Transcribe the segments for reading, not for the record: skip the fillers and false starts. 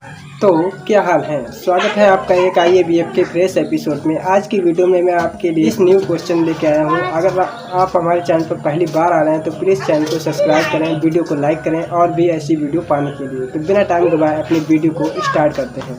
तो क्या हाल है। स्वागत है आपका एक IABF के फ्रेश एपिसोड में। आज की वीडियो में मैं आपके लिए इस न्यू क्वेश्चन लेके आया हूँ। अगर आप हमारे चैनल पर पहली बार आ रहे हैं तो प्लीज़ चैनल को सब्सक्राइब करें, वीडियो को लाइक करें और भी ऐसी वीडियो पाने के लिए। तो बिना टाइम गवाए अपनी वीडियो को स्टार्ट करते हैं।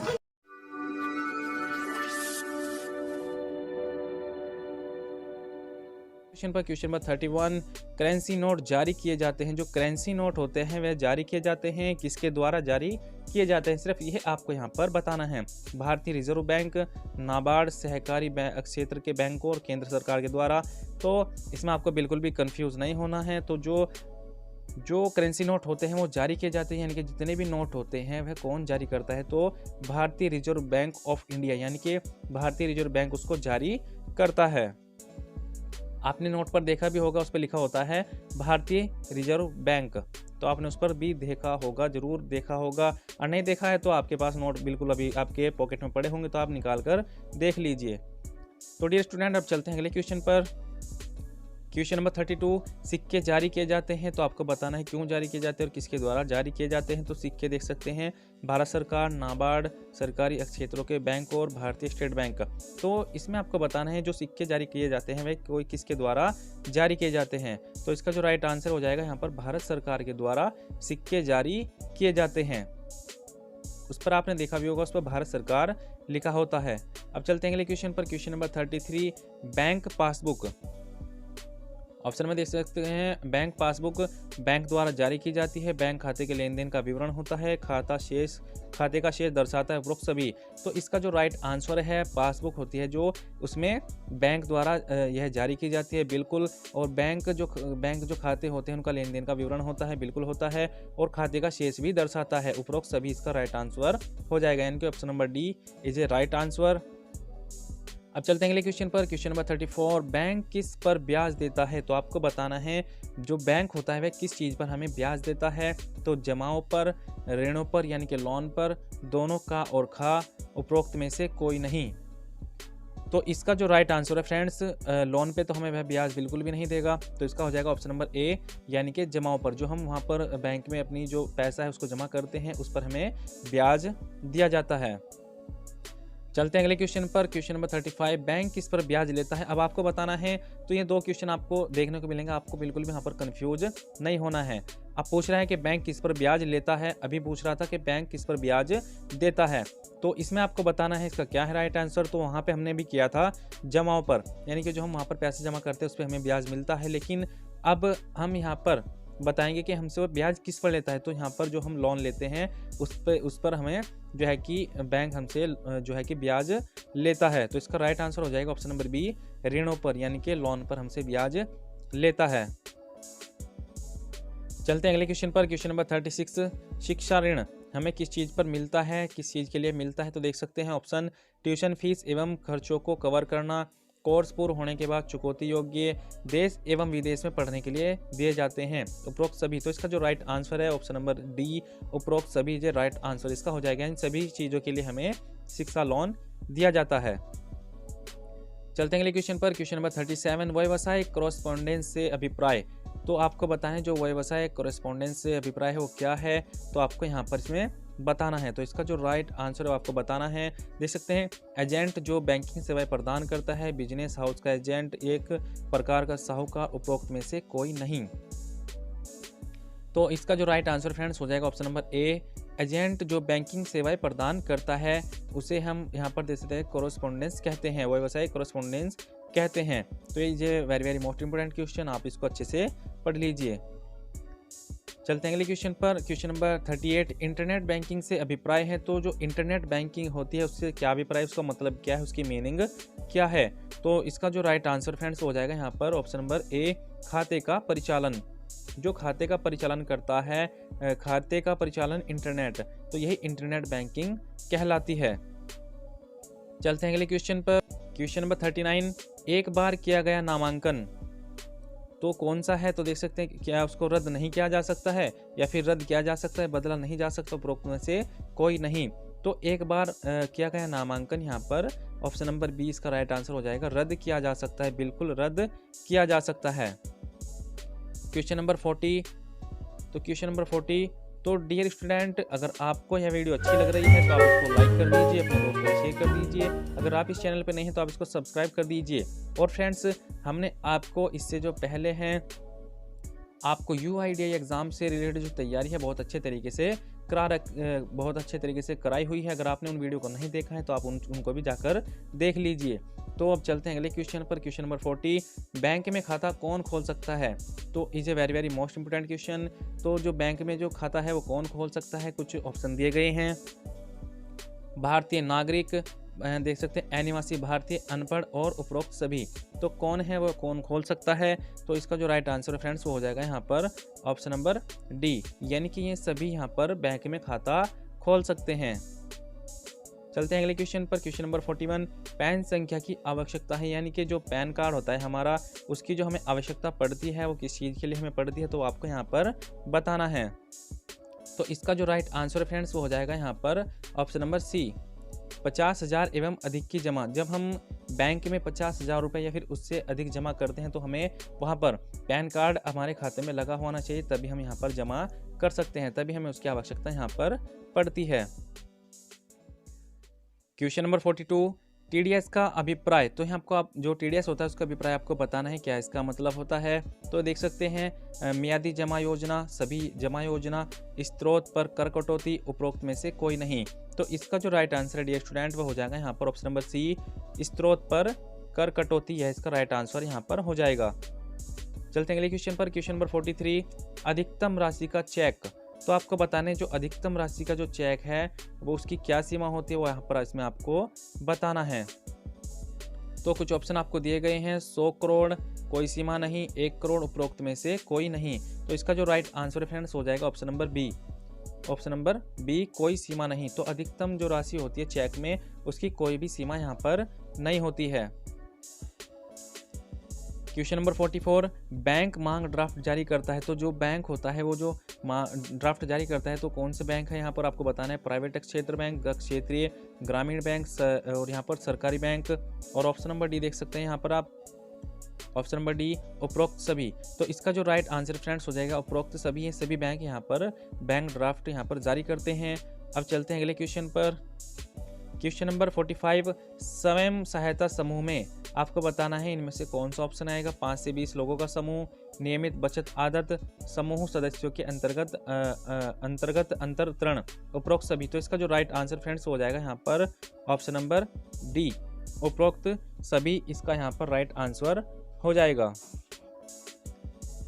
क्वेश्चन नंबर 31, करेंसी नोट जारी किए जाते हैं। जो करेंसी नोट होते हैं वह जारी किए जाते हैं, किसके द्वारा जारी किए जाते हैं, सिर्फ यह आपको यहाँ पर बताना है। भारतीय रिजर्व बैंक, नाबार्ड, सहकारी क्षेत्र के बैंकों और केंद्र सरकार के द्वारा। तो इसमें आपको बिल्कुल भी कंफ्यूज नहीं होना है। तो जो करेंसी नोट होते हैं वो जारी किए जाते हैं, यानी कि जितने भी नोट होते हैं वह कौन जारी करता है, तो भारतीय रिजर्व बैंक ऑफ इंडिया, यानी कि भारतीय रिजर्व बैंक उसको जारी करता है। आपने नोट पर देखा भी होगा, उस पर लिखा होता है भारतीय रिजर्व बैंक, तो आपने उस पर भी देखा होगा, जरूर देखा होगा। और नहीं देखा है तो आपके पास नोट बिल्कुल अभी आपके पॉकेट में पड़े होंगे, तो आप निकाल कर देख लीजिए। तो डियर स्टूडेंट, अब चलते हैं अगले क्वेश्चन पर। क्वेश्चन नंबर 32, सिक्के जारी किए जाते हैं, तो आपको बताना है क्यों जारी किए जाते हैं और किसके द्वारा जारी किए जाते हैं। तो सिक्के देख सकते हैं भारत सरकार, नाबार्ड, सरकारी क्षेत्रों के बैंक और भारतीय स्टेट बैंक। तो इसमें आपको बताना है जो सिक्के जारी किए जाते हैं वे कोई किसके द्वारा जारी किए जाते हैं। तो इसका जो राइट आंसर हो जाएगा यहाँ पर भारत सरकार के द्वारा सिक्के जारी किए जाते हैं। उस पर आपने देखा भी होगा, उस पर भारत सरकार लिखा होता है। अब चलते हैं अगले क्वेश्चन पर। Question number 33, bank passbook. Option में देख सकते हैं बैंक पासबुक बैंक द्वारा जारी की जाती है। बैंक खाते के लेन देन का विवरण होता है, खाते का शेष दर्शाता है, उपरोक्त सभी। तो इसका जो राइट आंसर है पासबुक होती है, जो उसमें बैंक द्वारा यह जारी की जाती है, बिल्कुल। और बैंक जो खाते होते हैं उनका लेन देन का विवरण होता है, बिल्कुल होता है। और खाते का शेष भी दर्शाता है, उपरोक्त सभी। इसका राइट आंसर हो जाएगा, यानी कि option number D is a right answer. अब चलते हैं अगले क्वेश्चन पर। क्वेश्चन नंबर 34, बैंक किस पर ब्याज देता है। तो आपको बताना है जो बैंक होता है वह किस चीज़ पर हमें ब्याज देता है। तो जमाओं पर, ऋणों पर यानी कि लोन पर, दोनों का और खा, उपरोक्त में से कोई नहीं। तो इसका जो राइट आंसर है फ्रेंड्स, लोन पे तो हमें वह ब्याज बिल्कुल भी नहीं देगा। तो इसका हो जाएगा ऑप्शन नंबर ए, यानी कि जमाओं पर, जो हम वहाँ पर बैंक में अपनी जो पैसा है उसको जमा करते हैं उस पर हमें ब्याज दिया जाता है। चलते हैं अगले क्वेश्चन पर। क्वेश्चन नंबर 35, बैंक किस पर ब्याज लेता है। अब आपको बताना है। तो ये दो क्वेश्चन आपको देखने को मिलेंगे, आपको बिल्कुल भी यहाँ पर कंफ्यूज नहीं होना है। अब पूछ रहा है कि बैंक किस पर ब्याज लेता है, अभी पूछ रहा था कि बैंक किस पर ब्याज देता है। तो इसमें आपको बताना है इसका क्या है राइट आंसर। तो वहाँ पे हमने भी किया था जमाओं पर, यानी कि जो हम वहाँ पर पैसे जमा करते हैं उस पर हमें ब्याज मिलता है। लेकिन अब हम यहाँ पर बताएंगे कि हमसे वो ब्याज किस पर लेता है। तो यहाँ पर जो हम लोन लेते हैं उस पर हमें जो है कि बैंक हमसे जो है कि ब्याज लेता है। तो इसका राइट आंसर हो जाएगा ऑप्शन नंबर बी, ऋणों पर, यानी कि लोन पर हमसे ब्याज लेता है। चलते हैं अगले क्वेश्चन पर। क्वेश्चन नंबर 36, शिक्षा ऋण हमें किस चीज़ पर मिलता है, किस चीज़ के लिए मिलता है। तो देख सकते हैं ऑप्शन, ट्यूशन फीस एवं खर्चों को कवर करना, कोर्स पूर्ण होने के बाद चुकौती योग्य, देश एवं विदेश में पढ़ने के लिए दिए जाते हैं, उपरोक्त सभी। तो इसका जो राइट आंसर है ऑप्शन नंबर डी, उपरोक्त सभी जो राइट आंसर इसका हो जाएगा। इन सभी चीज़ों के लिए हमें शिक्षा लोन दिया जाता है। चलते हैं अगले क्वेश्चन पर। क्वेश्चन नंबर 37, व्यावसायिक कॉरेस्पॉन्डेंस से अभिप्राय। तो आपको बताएं जो व्यावसायिक कॉरेस्पॉन्डेंस से अभिप्राय है वो क्या है। तो आपको यहाँ पर इसमें बताना है। तो इसका जो राइट आंसर है आपको बताना है। देख सकते हैं एजेंट जो बैंकिंग सेवाएं प्रदान करता है, बिजनेस हाउस का एजेंट, एक प्रकार का साहूकार, उपरोक्त में से कोई नहीं। तो इसका जो राइट आंसर फ्रेंड्स हो जाएगा ऑप्शन नंबर ए, एजेंट जो बैंकिंग सेवाएं प्रदान करता है उसे हम यहाँ पर देख सकते हैं कॉरेस्पॉन्डेंस कहते हैं, व्यवसायिक कॉरेस्पॉन्डेंस कहते हैं। तो ये very very most important question, आप इसको अच्छे से पढ़ लीजिए। चलते हैं अगले क्वेश्चन पर। क्वेश्चन नंबर 38, इंटरनेट बैंकिंग से अभिप्राय है। तो जो इंटरनेट बैंकिंग होती है उससे क्या अभिप्राय, उसका मतलब क्या है, उसकी मीनिंग क्या है। तो इसका जो राइट आंसर फ्रेंड्स हो जाएगा यहाँ पर ऑप्शन नंबर ए, खाते का परिचालन। जो खाते का परिचालन करता है, खाते का परिचालन इंटरनेट, तो यही इंटरनेट बैंकिंग कहलाती है। चलते हैं अगले क्वेश्चन पर। क्वेश्चन नंबर 39, एक बार किया गया नामांकन तो कौन सा है। तो देख सकते हैं क्या उसको रद्द नहीं किया जा सकता है, या फिर रद्द किया जा सकता है, बदला नहीं जा सकता, उपरोक्त में से कोई नहीं। तो एक बार किया गया नामांकन, यहाँ पर ऑप्शन नंबर बी इसका राइट आंसर हो जाएगा, रद्द किया जा सकता है, बिल्कुल रद्द किया जा सकता है। क्वेश्चन नंबर 40, तो क्वेश्चन नंबर 40, तो डियर स्टूडेंट, अगर आपको यह वीडियो अच्छी लग रही है तो आप इसको लाइक कर दीजिए, अपने दोस्तों को शेयर कर दीजिए। अगर आप इस चैनल पर नहीं हैं तो आप इसको सब्सक्राइब कर दीजिए। और फ्रेंड्स, हमने आपको इससे जो पहले हैं आपको UIDAI एग्ज़ाम से रिलेटेड जो तैयारी है बहुत अच्छे तरीके से कराई हुई है। अगर आपने उन वीडियो को नहीं देखा है तो आप उनको भी जाकर देख लीजिए। तो अब चलते हैं अगले क्वेश्चन पर। क्वेश्चन नंबर 40, बैंक में खाता कौन खोल सकता है? तो is a very very most important question. तो जो बैंक में जो खाता है वो कौन खोल सकता है? कुछ ऑप्शन दिए गए हैं। भारतीय नागरिक, देख सकते हैं अनिवासी भारतीय, अनपढ़ और उपरोक्त सभी। तो कौन है वो कौन खोल सकता है? तो इसका जो राइट आंसर है फ्रेंड्स वो हो जाएगा यहाँ पर ऑप्शन नंबर डी, यानी कि ये सभी यहाँ पर बैंक में खाता खोल सकते हैं। चलते हैं अगले क्वेश्चन पर। क्वेश्चन नंबर 41, पैन संख्या की आवश्यकता है, यानी कि जो पैन कार्ड होता है हमारा उसकी जो हमें आवश्यकता पड़ती है वो किस चीज़ के लिए हमें पड़ती है, तो आपको यहाँ पर बताना है। तो इसका जो राइट आंसर है फ्रेंड्स वो हो जाएगा यहाँ पर ऑप्शन नंबर सी, 50,000 एवं अधिक की जमा। जब हम बैंक में 50,000 रुपये या फिर उससे अधिक जमा करते हैं तो हमें वहाँ पर पैन कार्ड हमारे खाते में लगा होना चाहिए, तभी हम यहाँ पर जमा कर सकते हैं, तभी हमें उसकी आवश्यकता यहाँ पर पड़ती है। क्वेश्चन नंबर 42, TDS का अभिप्राय। तो यहाँ आपको जो TDS होता है उसका अभिप्राय आपको बताना है, क्या इसका मतलब होता है। तो देख सकते हैं मियादी जमा योजना, सभी जमा योजना, स्त्रोत पर कर कटौती, उपरोक्त में से कोई नहीं। तो इसका जो राइट आंसर है डियर स्टूडेंट वो हो जाएगा यहाँ पर ऑप्शन नंबर सी, स्त्रोत पर कर कटौती, यह इसका राइट आंसर यहाँ पर हो जाएगा। चलते हैं अगले क्वेश्चन पर। क्वेश्चन नंबर 43, अधिकतम राशि का चेक। तो आपको बताने जो अधिकतम राशि का जो चेक है वो उसकी क्या सीमा होती है वो यहाँ पर इसमें आपको बताना है। तो कुछ ऑप्शन आपको दिए गए हैं, 100 करोड़, कोई सीमा नहीं, 1 करोड़, उपरोक्त में से कोई नहीं। तो इसका जो राइट आंसर है फ्रेंड्स हो जाएगा option number B, option number B, कोई सीमा नहीं। तो अधिकतम जो राशि होती है चेक में उसकी कोई भी सीमा यहाँ पर नहीं होती है। क्वेश्चन नंबर 44, बैंक मांग ड्राफ्ट जारी करता है। तो जो बैंक होता है वो जो ड्राफ्ट जारी करता है तो कौन से बैंक है यहाँ पर आपको बताना है, प्राइवेट क्षेत्र बैंक, क्षेत्रीय ग्रामीण बैंक और यहाँ पर सरकारी बैंक। और ऑप्शन नंबर डी देख सकते हैं यहाँ पर आप, ऑप्शन नंबर डी, उपरोक्त सभी। तो इसका जो राइट आंसर फ्रेंड्स हो जाएगा उपरोक्त सभी है, सभी बैंक यहाँ पर बैंक ड्राफ्ट यहाँ पर जारी करते हैं। अब चलते हैं अगले क्वेश्चन पर। क्वेश्चन नंबर 45, स्वयं सहायता समूह में आपको बताना है इनमें से कौन सा ऑप्शन आएगा। 5 से 20 लोगों का समूह, नियमित बचत आदत, समूह सदस्यों के अंतर्गत अंतरतरण, उपरोक्त सभी। तो इसका जो राइट आंसर फ्रेंड्स हो जाएगा यहाँ पर ऑप्शन नंबर डी, उपरोक्त सभी, इसका यहाँ पर राइट आंसर हो जाएगा।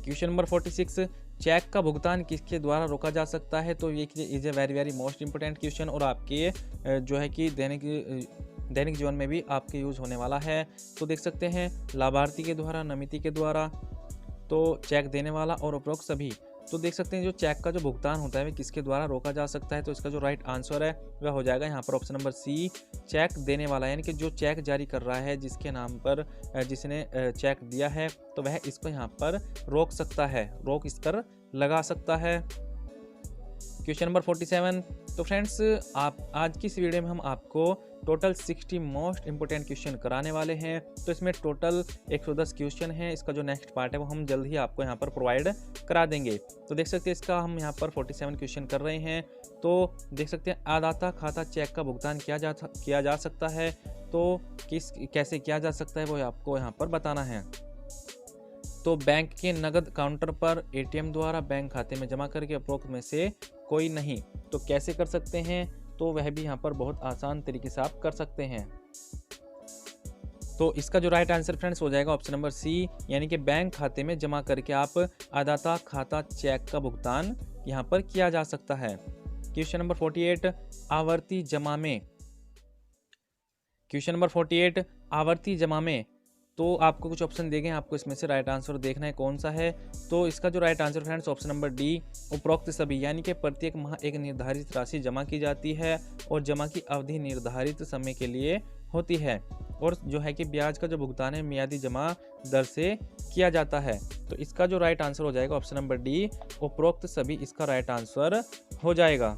क्वेश्चन नंबर 46, चेक का भुगतान किसके द्वारा रोका जा सकता है। तो ये is a very very most important question और आपके जो है कि दैनिक जीवन में भी आपके यूज़ होने वाला है। तो देख सकते हैं लाभार्थी के द्वारा, नमिति के द्वारा, तो चेक देने वाला और उपरोक्त सभी। तो देख सकते हैं जो चेक का जो भुगतान होता है वह किसके द्वारा रोका जा सकता है। तो इसका जो राइट आंसर है वह हो जाएगा यहाँ पर ऑप्शन नंबर सी, चेक देने वाला, यानी कि जो चेक जारी कर रहा है जिसके नाम पर जिसने चेक दिया है तो वह इसको यहाँ पर रोक सकता है, रोक इस पर लगा सकता है। क्वेश्चन नंबर 47, तो फ्रेंड्स आप आज की इस वीडियो में हम आपको टोटल 60 मोस्ट इंपोर्टेंट क्वेश्चन कराने वाले हैं। तो इसमें टोटल 110 क्वेश्चन हैं। इसका जो नेक्स्ट पार्ट है वो हम जल्द ही आपको यहाँ पर प्रोवाइड करा देंगे। तो देख सकते हैं इसका हम यहाँ पर 47 क्वेश्चन कर रहे हैं। तो देख सकते हैं आदाता खाता चेक का भुगतान किया जा सकता है। तो कैसे किया जा सकता है वो आपको यहाँ पर बताना है। तो बैंक के नगद काउंटर पर, ATM द्वारा, बैंक खाते में जमा करके, उपरोक्त में से कोई नहीं। तो कैसे कर सकते हैं तो वह भी यहाँ पर बहुत आसान तरीके से आप कर सकते हैं। तो इसका जो राइट आंसर फ्रेंड्स हो जाएगा ऑप्शन नंबर सी, यानी कि बैंक खाते में जमा करके आप आदाता खाता चेक का भुगतान यहाँ पर किया जा सकता है। क्वेश्चन नंबर 48, आवर्ती जमा में। क्वेश्चन नंबर 48, आवर्ती जमा में। तो आपको कुछ ऑप्शन दिए गए हैं, आपको इसमें से राइट आंसर देखना है कौन सा है। तो इसका जो right answer friends option number D, उपरोक्त सभी, यानी कि प्रत्येक माह एक निर्धारित राशि जमा की जाती है और जमा की अवधि निर्धारित समय के लिए होती है और जो है कि ब्याज का जो भुगतान है मियादी जमा दर से किया जाता है। तो इसका जो राइट आंसर हो जाएगा ऑप्शन नंबर डी, उपरोक्त सभी, इसका राइट आंसर हो जाएगा।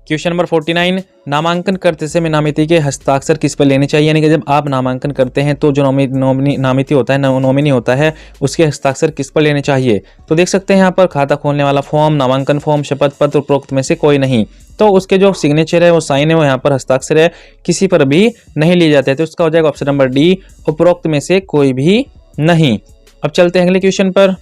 क्वेश्चन नंबर 49, नामांकन करते समय नामिती के हस्ताक्षर किस पर लेने चाहिए, यानी कि जब आप नामांकन करते हैं तो जो नामिती होता है, नॉमिनी होता है, उसके हस्ताक्षर किस पर लेने चाहिए। तो देख सकते हैं यहाँ पर खाता खोलने वाला फॉर्म, नामांकन फॉर्म, शपथ पत्र, उपरोक्त में से कोई नहीं। तो उसके जो सिग्नेचर है, वो साइन है, वो यहाँ पर हस्ताक्षर है, किसी पर भी नहीं लिए जाते हैं। तो उसका हो जाएगा ऑप्शन नंबर डी, उपरोक्त में से कोई भी नहीं। अब चलते हैं अगले क्वेश्चन पर।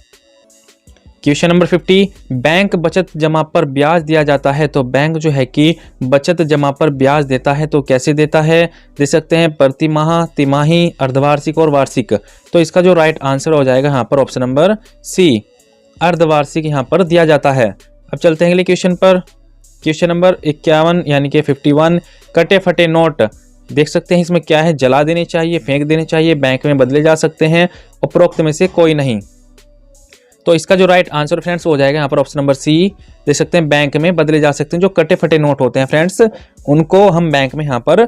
क्वेश्चन नंबर 50, बैंक बचत जमा पर ब्याज दिया जाता है। तो बैंक जो है कि बचत जमा पर ब्याज देता है, तो कैसे देता है, दे सकते हैं प्रति माह, तिमाही, अर्धवार्षिक और वार्षिक। तो इसका जो राइट आंसर हो जाएगा यहाँ पर ऑप्शन नंबर सी, अर्धवार्षिक यहाँ पर दिया जाता है। अब चलते हैं अगले क्वेश्चन पर। क्वेश्चन नंबर 51 यानी कि 51, कटे फटे नोट, देख सकते हैं इसमें क्या है, जला देने चाहिए, फेंक देने चाहिए, बैंक में बदले जा सकते हैं, उपरोक्त में से कोई नहीं। तो इसका जो राइट आंसर फ्रेंड्स हो जाएगा यहाँ पर ऑप्शन नंबर सी, देख सकते हैं बैंक में बदले जा सकते हैं। जो कटे फटे नोट होते हैं फ्रेंड्स, उनको हम बैंक में यहाँ पर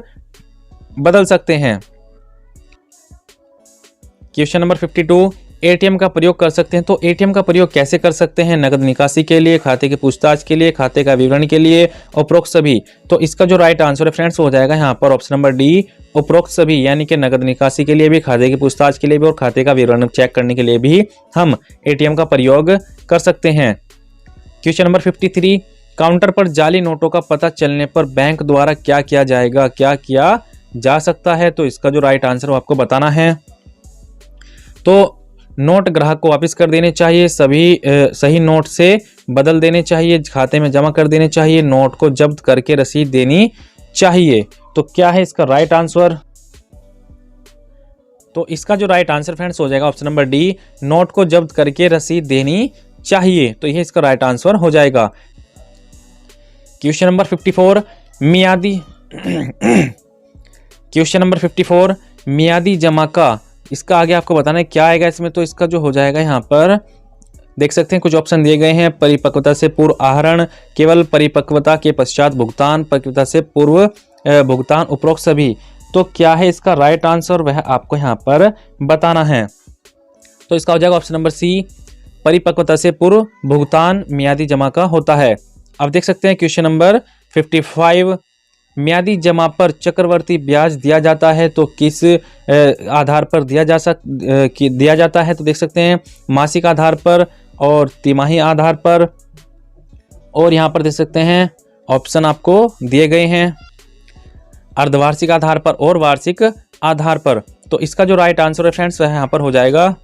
बदल सकते हैं। क्वेश्चन नंबर 52, एटीएम का प्रयोग कर सकते हैं। तो एटीएम का प्रयोग कैसे कर सकते हैं, नगद निकासी के लिए, खाते की पूछताछ के लिए, खाते का विवरण के लिए, उपरोक्त सभी। तो इसका जो राइट आंसर है फ्रेंड्स हो जाएगा यहाँ पर ऑप्शन नंबर डी, उपरोक्त सभी, यानी कि नगद निकासी के लिए भी, खाते की पूछताछ के लिए भी और खाते का विवरण चेक करने के लिए भी हम एटीएम का प्रयोग कर सकते हैं। क्वेश्चन नंबर 53, काउंटर पर जाली नोटों का पता चलने पर बैंक द्वारा क्या किया जाएगा, क्या किया जा सकता है। तो इसका जो राइट आंसर हो आपको बताना है। तो नोट ग्राहक को वापस कर देने चाहिए, सभी सही नोट से बदल देने चाहिए, खाते में जमा कर देने चाहिए, नोट को जब्त करके रसीद देनी चाहिए। तो क्या है इसका राइट आंसर। तो इसका जो राइट आंसर फ्रेंड्स हो जाएगा ऑप्शन नंबर डी, नोट को जब्त करके रसीद देनी चाहिए। तो यह इसका राइट आंसर हो जाएगा। क्वेश्चन नंबर 54, मियादी क्वेश्चन नंबर 54, मियादी जमा का, इसका आगे आपको बताना है क्या आएगा इसमें। तो इसका जो हो जाएगा यहाँ पर देख सकते हैं कुछ ऑप्शन दिए गए हैं, परिपक्वता से पूर्व आहरण, केवल परिपक्वता के पश्चात भुगतान, परिपक्वता से पूर्व भुगतान, उपरोक्त सभी। तो क्या है इसका राइट आंसर, वह आपको यहाँ पर बताना है। तो इसका हो जाएगा ऑप्शन नंबर सी, परिपक्वता से पूर्व भुगतान मियादी जमा का होता है। अब देख सकते हैं क्वेश्चन नंबर 55, मियादी जमा पर चक्रवर्ती ब्याज दिया जाता है। तो किस आधार पर दिया जाता है। तो देख सकते हैं मासिक आधार पर और तिमाही आधार पर, और यहाँ पर देख सकते हैं ऑप्शन आपको दिए गए हैं, अर्धवार्षिक आधार पर और वार्षिक आधार पर। तो इसका जो राइट आंसर है फ्रेंड्स वह यहाँ पर हो जाएगा,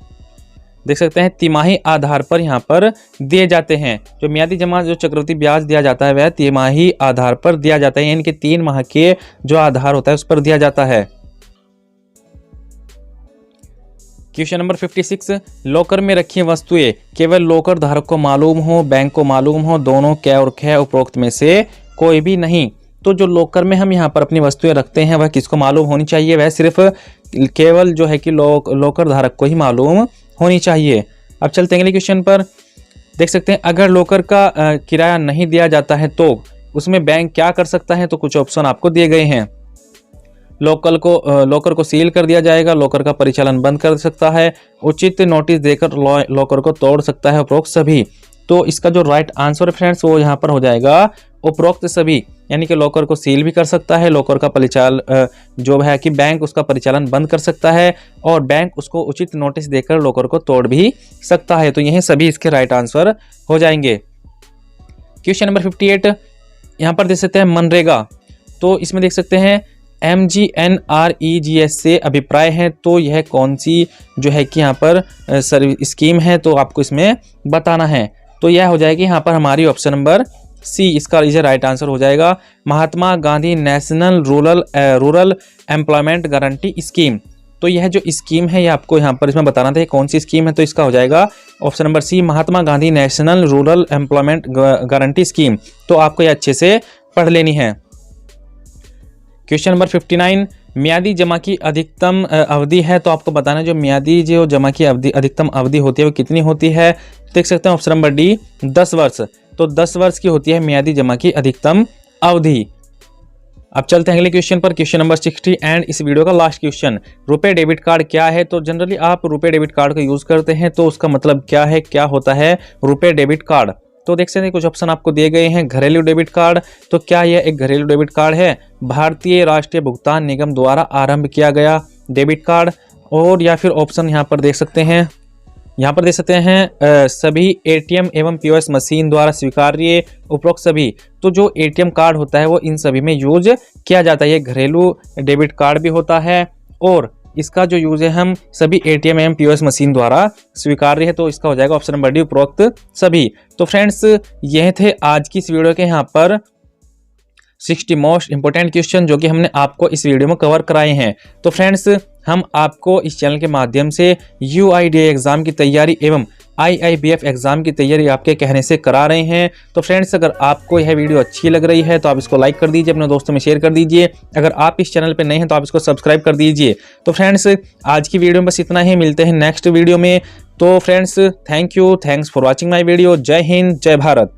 देख सकते हैं तिमाही आधार पर यहाँ पर दिए जाते हैं। जो मियादी जमा जो चक्रवृद्धि ब्याज दिया जाता है वह तिमाही आधार पर दिया जाता है, यानी कि 3 माह के जो आधार होता है उस पर दिया जाता है। क्वेश्चन नंबर 56, लॉकर में रखी वस्तुएं केवल लॉकर धारक को मालूम हो, बैंक को मालूम हो, दोनों कै और खै, उपरोक्त में से कोई भी नहीं। तो जो लॉकर में हम यहाँ पर अपनी वस्तुएं रखते हैं वह किसको मालूम होनी चाहिए, वह सिर्फ केवल जो है कि लॉकर धारक को ही मालूम होनी चाहिए। अब चलते हैं अगले क्वेश्चन पर। देख सकते हैं अगर लॉकर का किराया नहीं दिया जाता है तो उसमें बैंक क्या कर सकता है। तो कुछ ऑप्शन आपको दिए गए हैं, लॉकर को सील कर दिया जाएगा, लॉकर का परिचालन बंद कर सकता है, उचित नोटिस देकर लॉकर को तोड़ सकता है, उपरोक्त सभी। तो इसका जो राइट आंसर है फ्रेंड्स वो यहाँ पर हो जाएगा उपरोक्त सभी, यानी कि लॉकर को सील भी कर सकता है, लॉकर का परिचालन जो है कि बैंक उसका परिचालन बंद कर सकता है और बैंक उसको उचित नोटिस देकर लॉकर को तोड़ भी सकता है। तो यही सभी इसके राइट आंसर हो जाएंगे। क्वेश्चन नंबर 58, यहाँ पर देख सकते हैं मनरेगा। तो इसमें देख सकते हैं MGNREGA से अभिप्राय है। तो यह कौन सी जो है कि यहाँ पर स्कीम है, तो आपको इसमें बताना है। तो यह हो जाएगी यहाँ पर हमारी ऑप्शन नंबर सी, इसका राइट आंसर हो जाएगा Mahatma Gandhi national rural employment guarantee scheme. तो यह जो स्कीम है ये आपको यहाँ पर इसमें बताना था कौन सी स्कीम है। तो इसका हो जाएगा option number C, Mahatma Gandhi national rural employment guarantee scheme. तो आपको ये अच्छे से पढ़ लेनी है। क्वेश्चन नंबर 59, मियादी जमा की अधिकतम अवधि है। तो आपको बताना है जो मियादी जो जमा की अधिकतम अवधि होती है वो कितनी होती है। देख सकते हैं ऑप्शन नंबर डी 10 वर्ष। तो 10 वर्ष की होती है मियादी जमा की अधिकतम अवधि। अब चलते हैं अगले क्वेश्चन पर, क्वेश्चन नंबर 60 एंड इस वीडियो का लास्ट क्वेश्चन। रुपए डेबिट कार्ड क्या है। तो जनरली आप रुपए डेबिट कार्ड का यूज करते हैं, तो उसका मतलब क्या है, क्या होता है रुपए डेबिट कार्ड। तो देख सकते हैं कुछ ऑप्शन आपको दिए गए हैं। घरेलू डेबिट कार्ड, तो क्या यह एक घरेलू डेबिट कार्ड है? भारतीय राष्ट्रीय भुगतान निगम द्वारा आरंभ किया गया डेबिट कार्ड। और या फिर ऑप्शन यहाँ पर देख सकते हैं, यहाँ पर देख सकते हैं सभी एटीएम एवं पीओएस मशीन द्वारा स्वीकार्य उपरोक्त सभी। तो जो एटीएम कार्ड होता है वो इन सभी में यूज किया जाता है। ये घरेलू डेबिट कार्ड भी होता है और इसका जो यूज है हम सभी एटीएम एवं पीओएस मशीन द्वारा स्वीकार्य है। तो इसका हो जाएगा ऑप्शन नंबर डी, उपरोक्त सभी। तो फ्रेंड्स यह थे आज की इस वीडियो के यहाँ पर 60 मोस्ट इंपोर्टेंट क्वेश्चन जो कि हमने आपको इस वीडियो में कवर कराए हैं। तो फ्रेंड्स हम आपको इस चैनल के माध्यम से UIDAI एग्जाम की तैयारी एवं IIBF एग्जाम की तैयारी आपके कहने से करा रहे हैं। तो फ्रेंड्स अगर आपको यह वीडियो अच्छी लग रही है तो आप इसको लाइक कर दीजिए, अपने दोस्तों में शेयर कर दीजिए। अगर आप इस चैनल पर नए हैं तो आप इसको सब्सक्राइब कर दीजिए। तो फ्रेंड्स आज की वीडियो में बस इतना ही, मिलते हैं नेक्स्ट वीडियो में। तो friends thanks for watching my video. जय हिंद, जय भारत।